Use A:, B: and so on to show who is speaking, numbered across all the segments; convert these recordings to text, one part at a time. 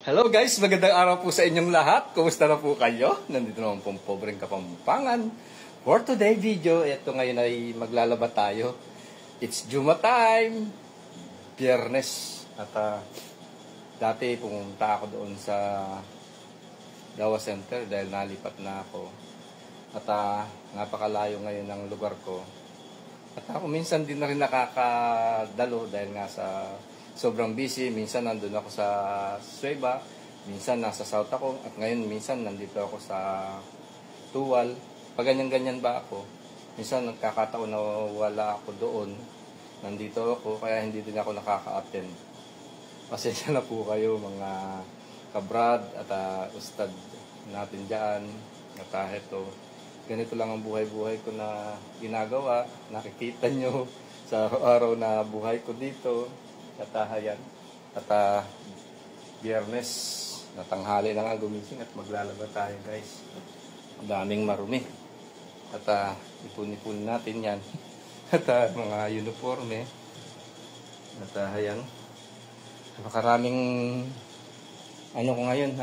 A: Hello guys, magandang araw po sa inyong lahat. Kumusta na po kayo? Nandito naman pong pobreng kapampangan. For today video, ito ngayon ay maglalaba tayo. It's Juma time! Biyernes. At dati pumunta ako doon sa Dawa Center dahil nalipat na ako. At napakalayo ngayon ng lugar ko. At ako minsan din na rin nakakadalo dahil nga sa sobrang busy. Minsan nandun ako sa Sueva, minsan nasa South ako, at ngayon minsan nandito ako sa Tuwal. Pag ganyan-ganyan ba ako, minsan nagkakataon na wala ako doon, nandito ako, kaya hindi din ako nakaka-attend. Pasensya na po kayo mga kabrad at ustad natin dyan. At ito, ganito lang ang buhay-buhay ko na ginagawa. Nakikita nyo sa araw na buhay ko dito. At ayan, at Biyernes, natanghali na nga gumising at maglalaba tayo guys. Ang daming marumi. At ipon-ipon natin yan. At mga uniforme. At ayan, napakaraming ano ko ngayon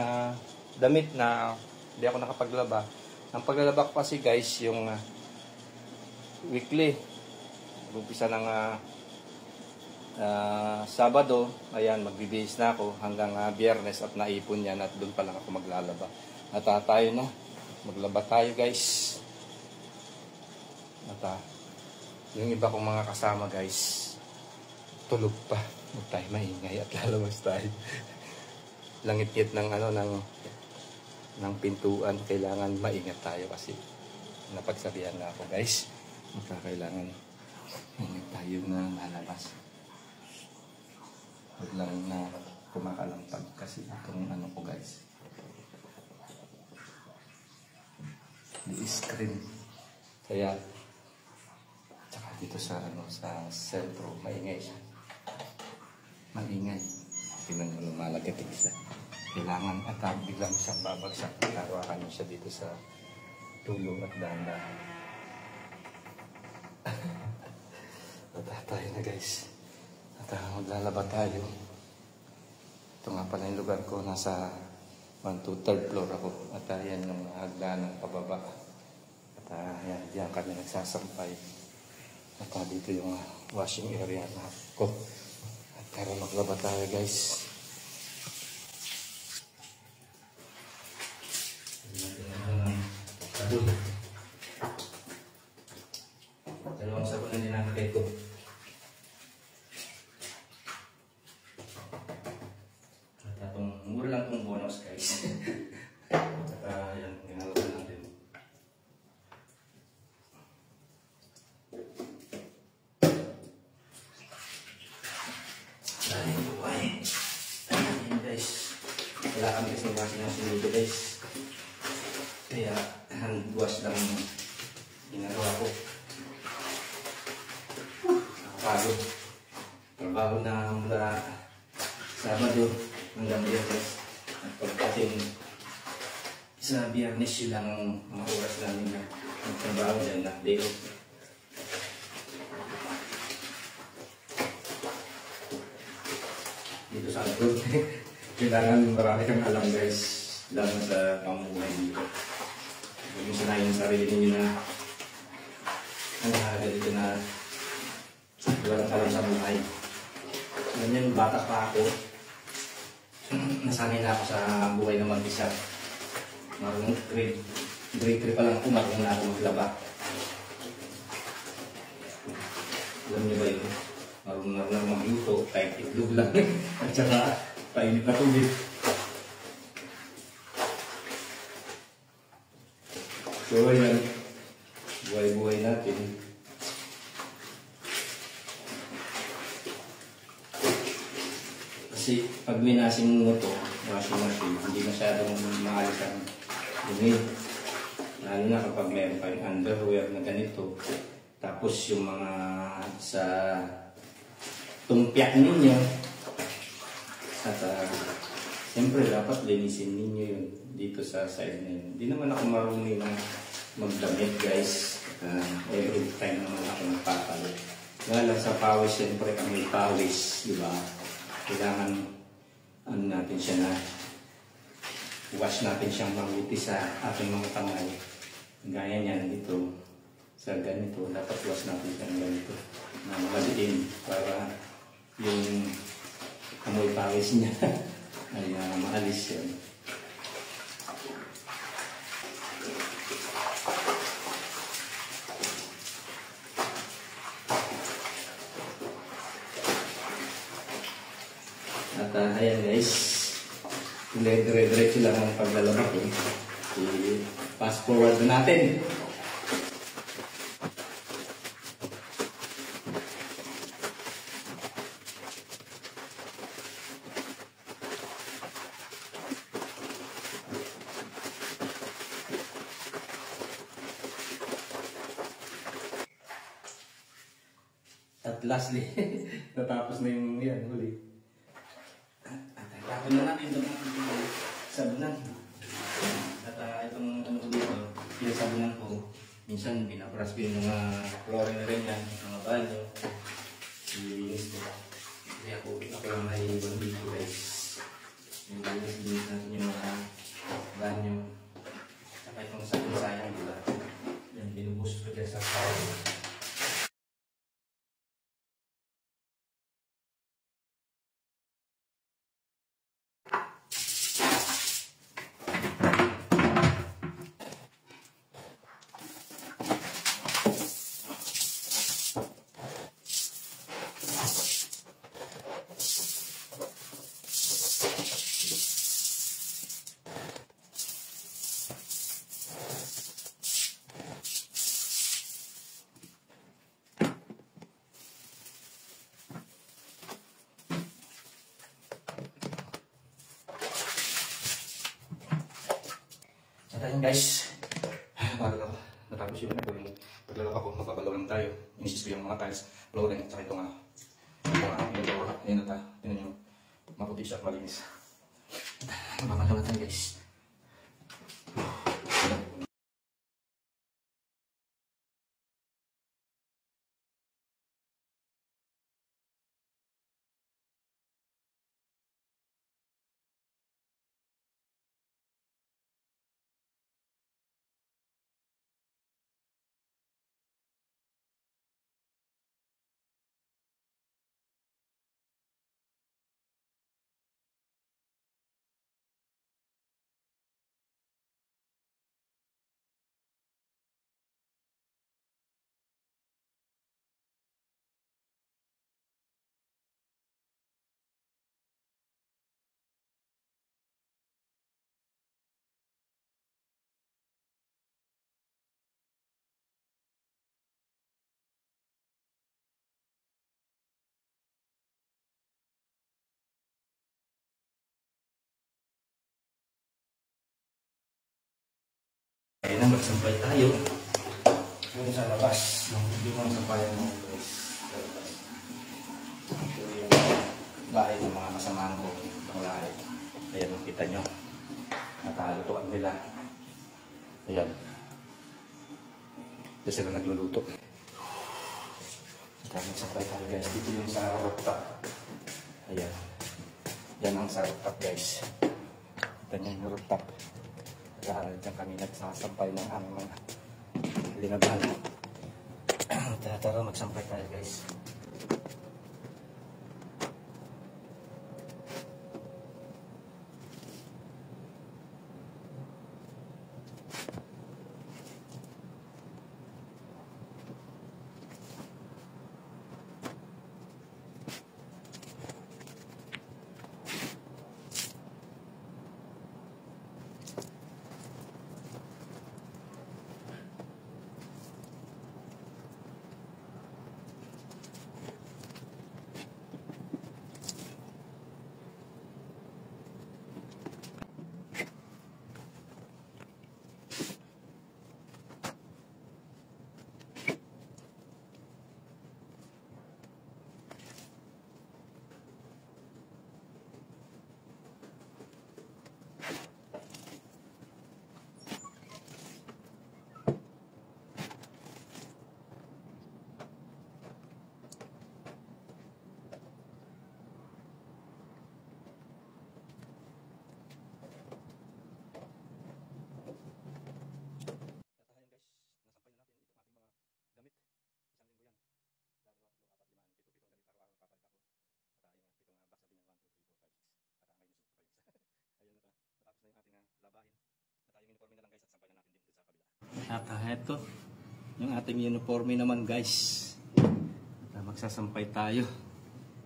A: damit na hindi ako nakapaglaba. Ang paglalaba ko kasi guys, yung weekly. Umpisa ng Sabado, ayan, magbibihis na ako hanggang Biyernes at naipon yan at doon pa lang ako maglalaba. At tayo na, maglaba tayo guys. At yung iba kong mga kasama guys, tulog pa. Huwag tayo maingay at lalabas tayo. Langit-ngit ng ng pintuan, kailangan maingat tayo kasi napagsabihan na ako guys. Magkakailangan maingat tayo na lalabas. Huwag lang na kumakalampag kasi itong ano ko guys. The screen. Kaya tsaka dito sa sa sentro maingay siya. Maingay. Tingnan mo lumalagay isa. Kailangan at biglang siyang babagsak. Larawakan mo siya dito sa tulong at dahan-dahan. At tayo na guys. At maglalaba tayo. Ito nga pala yung lugar ko. Nasa 1 to 3rd floor ako. At yan yung hagdan ng pababa. At yan, diyan kami nagsasampay. At dito yung washing area na ko. At tara maglaba tayo guys. Dalawang sabon na ninakakay ko. Mura lang itong bonus guys. At yan, ginalaban natin. Ayan guys. Wala kami kasi washing dito guys. Kaya hand wash lang ginagawa ko. Nakapagod. Trabaho na mula Sabado hanggang Biyernes. At pagdating sa Biyernes yun lang ang mga oras namin na magtrabaho dyan na day off. Dito sa abroad, kailangan marami kang alam guys. Lalo sa pamumuhay dito. Huwag yung sanayin yung sarili ninyo na ganito na walang alam sa buhay. Ganyan, bata pa ako. Nasanay na ako sa buhay na mag-isa. Marunong grade 3 pa lang ako, marunong na ako maglaba. Alam niyo ba yun? Marunong na magluto, kahit itlog lang. At saka, painit na tubig. So, yan. Buhay-buhay natin. Kasi pag minasing mo ito, washing machine, hindi masyadong maalis ang dumi. Lalo na kapag meron kayong underwear na ganito. Tapos yung mga sa tumpyak ninyo. At siyempre dapat linisin ninyo yun dito sa side na yun. Hindi naman ako marunong magdamit guys. Every time naman ako nagpapalo. Lalo sa pawis, siyempre kami pawis, di ba? Kailangan natin siya na wash natin siyang mabuti sa ating mga kamay. Gaya niyan dito, sa ganito, dapat wash natin siyang ganito. Na maliin para yung amoy pawis niya ay maalis yun. At ayan guys, dire-diretso lang ang paglalabak eh. I-fast forward na natin. At lastly, natapos na yung yan, huli. At tapon na natin itong sabunan. At itong ano ko dito, yung sabunan ko, minsan pinapras ko yung mga flooring na rin yan, mga banyo. Ilinis ko. Kasi ako yung nahihibang dito guys. Yung linis natin yung mga banyo. Saka itong sabon sayang, diba? Yan, binubus ko dyan sa sayang. Ayan guys, bago na natapos yung paglalak ako, mapapalaw lang tayo. Inisis ko yung mga tiles, flooring, at saka itong ayan na ta, tinan nyo, maputi siya at malinis. Mapapalaw tayo guys. Kaya na magsampay tayo. Doon sa labas. Hindi mo sampayan mo guys. Ito yung bahay ng mga kasamahan ko. Itong lahat. Ayan, makita nyo. Nakalutuan nila. Ayan. Ito sila nagluluto. Kaya magsampay tayo guys. Dito yung sa rooftop. Ayan. Yan ang sa rooftop guys. Ito yung rooftop. Dahil dyan kami nagsasampay ng aming mga linaban. Tara, magsampay tayo guys. At ito, yung ating uniforme naman guys. At magsasampay tayo.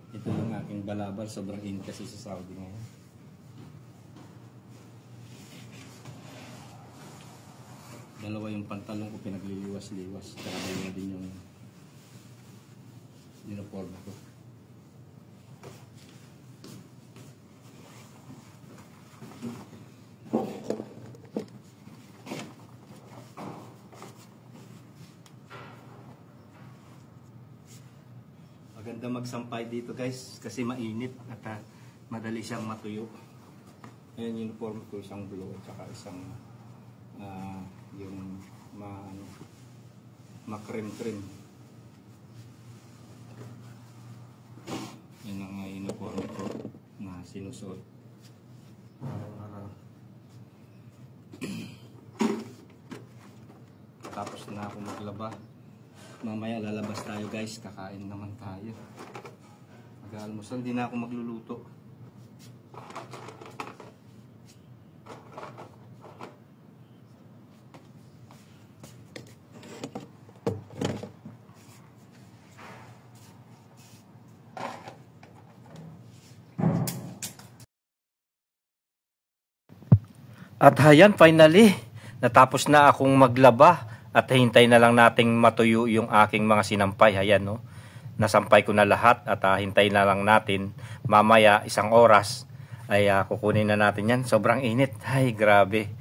A: Ito yung aking balabal, sobrang init kasi sa Saudi ngayon. Dalawa yung pantalon ko pinagliliwas-liwas. Tsaka dalawa din yung uniforme ko. Maganda magsampay dito guys kasi mainit at madali siyang matuyo. Ayan yung uniform ko, isang blue at saka isang yung ma-cream-cream. Yan ang uniform ko na sinusuot. Tapos na ako maglaba. Mamaya lalabas tayo guys, kakain naman tayo. Mag-almusal, di na ako magluluto. At ayan, finally, natapos na akong maglaba. At hintay na lang nating matuyo yung aking mga sinampay. Ayan, no? Nasampay ko na lahat at hintay na lang natin. Mamaya, 1 oras, ay kukunin na natin yan. Sobrang init. Ay, grabe.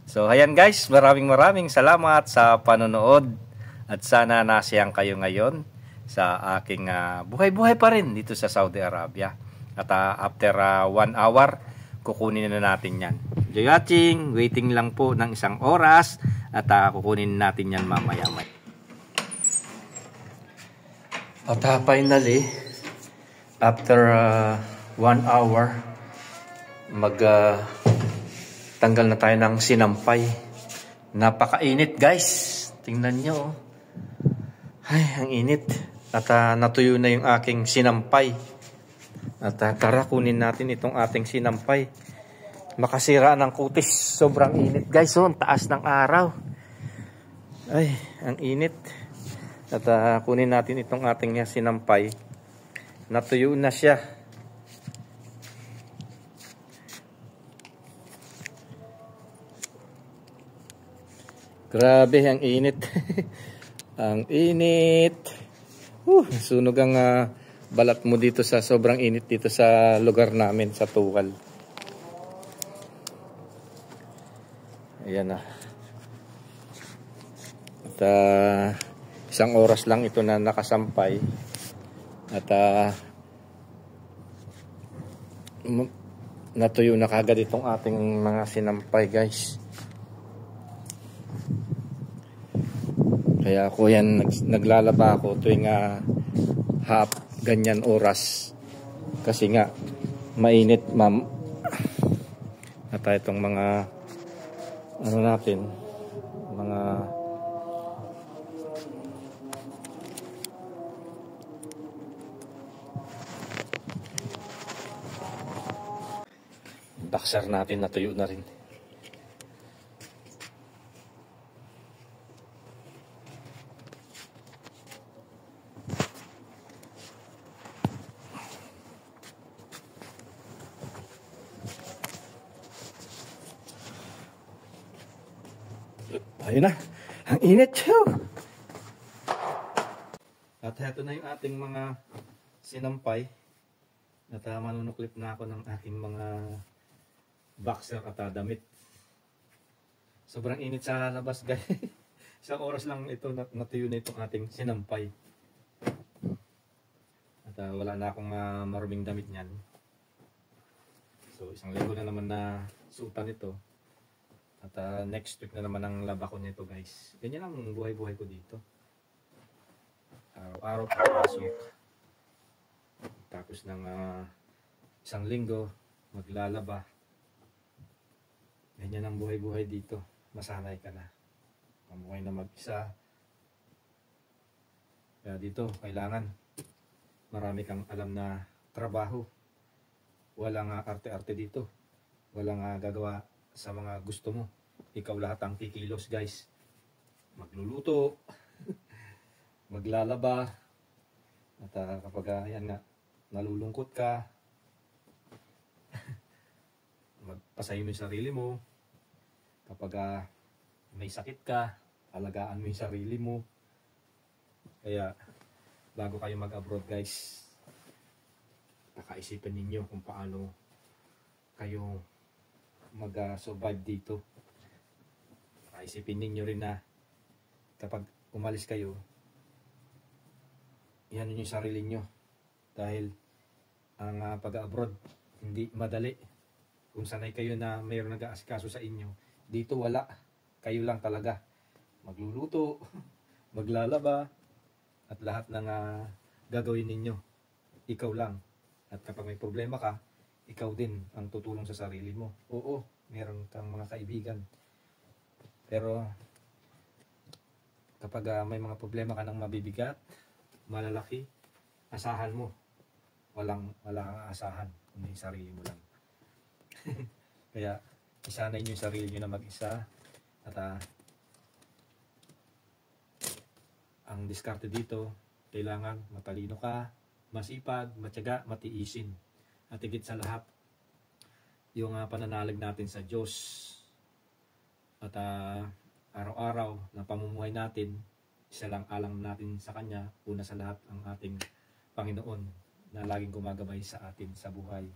A: So, ayan guys, maraming salamat sa panonood. At sana nasiyang kayo ngayon sa aking buhay-buhay pa rin dito sa Saudi Arabia. At after 1 hour, kukunin na natin yan. Enjoy watching. Waiting lang po ng 1 oras. At kukunin natin yan mamaya. At finally, after 1 hour, tanggal na tayo ng sinampay. Napakainit guys. Tingnan nyo. Ay, ang init. At natuyo na yung aking sinampay. At tara, kunin natin itong ating sinampay. Makasira ng kutis. Sobrang init guys. Ang taas ng araw. Ay, ang init. At kunin natin itong ating sinampay. Natuyo na siya. Grabe, ang init. Ang init. Sunog ang balat mo dito sa sobrang init dito sa lugar namin sa Tukal. Ayan na. At 1 oras lang ito na nakasampay. At natuyo na kagad itong ating mga sinampay guys. Kaya ako yan, naglalaba ako tuwing ganyan oras. Kasi nga, mainit ma'am. At itong mga ano natin, mga boxer natin natuyo na rin. Ayun na, ang init. At ito na yung ating mga sinampay. At manunuklip na ako ng aking mga boxer at damit. Sobrang init sa labas guys. 1 oras lang ito natuyo na itong ating sinampay. At wala na akong maruming damit niyan. So 1 linggo na naman na sutan ito. At next week na naman ang laba ko nito guys. Ganyan ang buhay-buhay ko dito. Araw-araw papasok. Tapos ng 1 linggo maglalaba. Ganyan ang buhay-buhay dito. Masanay ka na. Mamuhay na mag-isa. Kaya dito kailangan marami kang alam na trabaho. Walang arte-arte dito. Walang gagawa sa mga gusto mo. Ikaw lahat ang kikilos guys. Magluluto, maglalaba, at kapag yan nga, nalulungkot ka, magpasayo mo yung sarili mo. Kapag may sakit ka, alagaan mo yung sarili mo. Kaya bago kayo mag-abroad guys, nakaisipin ninyo kung paano kayo mag-survive dito. Nakaisipin ninyo rin na kapag umalis kayo, yan yung sarili nyo. Dahil ang pag-abroad, hindi madali. Kung sanay kayo na mayroon nag-aasikaso sa inyo, dito wala. Kayo lang talaga. Magluluto, maglalaba, at lahat ng gagawin ninyo, ikaw lang. At kapag may problema ka, ikaw din ang tutulong sa sarili mo. Oo, meron kang mga kaibigan. Pero kapag may mga problema ka ng mabibigat, malalaki, asahan mo. Wala kang asahan, kundi sarili mo lang. Kaya isanay nyo yung sarili nyo na mag-isa. At ang diskarte dito, kailangan matalino ka, masipag, matyaga, matiisin. At higit sa lahat, yung pananalig natin sa Diyos. At araw-araw na pamumuhay natin, isa lang alang natin sa Kanya, una sa lahat ang ating Panginoon na laging gumagabay sa atin sa buhay.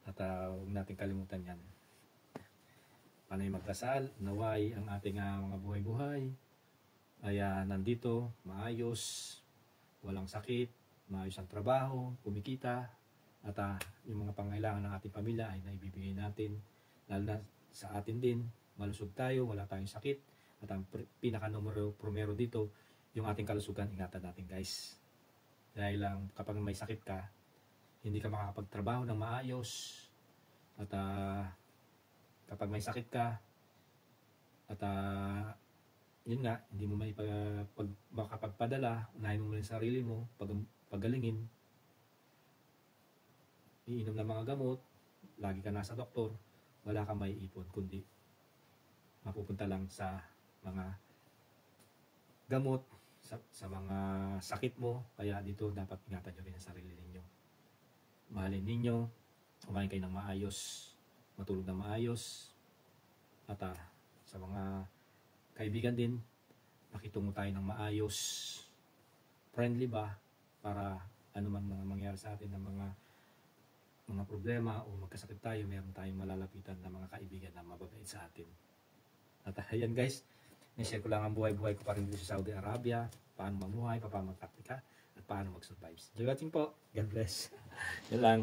A: At huwag natin kalimutan yan. Panay magdasal, naway ang ating mga buhay-buhay ay nandito, maayos, walang sakit, maayos ang trabaho, kumikita, at yung mga pangailangan ng ating pamilya ay naibibigay natin, lalo na sa atin din, malusog tayo, wala tayong sakit, at ang pinaka-numero primero dito, yung ating kalusugan, ingatan natin guys. Dahil lang kapag may sakit ka, hindi ka makakapagtrabaho ng maayos, at kapag may sakit ka, at yun nga, hindi mo may makapagpadala, unahin mo muna yung sarili mo, pagalingin, iinom ng mga gamot, lagi ka nasa doktor, wala kang may ipon, kundi mapupunta lang sa mga gamot, sa mga sakit mo. Kaya dito dapat ingatan nyo rin ang sarili ninyo. Mahalin ninyo, kumain kayo ng maayos, matulog ng maayos, at sa mga kaibigan din, makitungo tayo ng maayos, friendly ba, para ano man mga mangyari sa atin ng mga problema o magkasakit tayo, meron tayong malalapitan na mga kaibigan na mababait sa atin. At ayan guys, nishare ko lang ang buhay-buhay ko pa rin dito sa Saudi Arabia, paano mamuhay, paano magtaktika, at paano mag-survive. Enjoy watching po. God bless. Yan lang.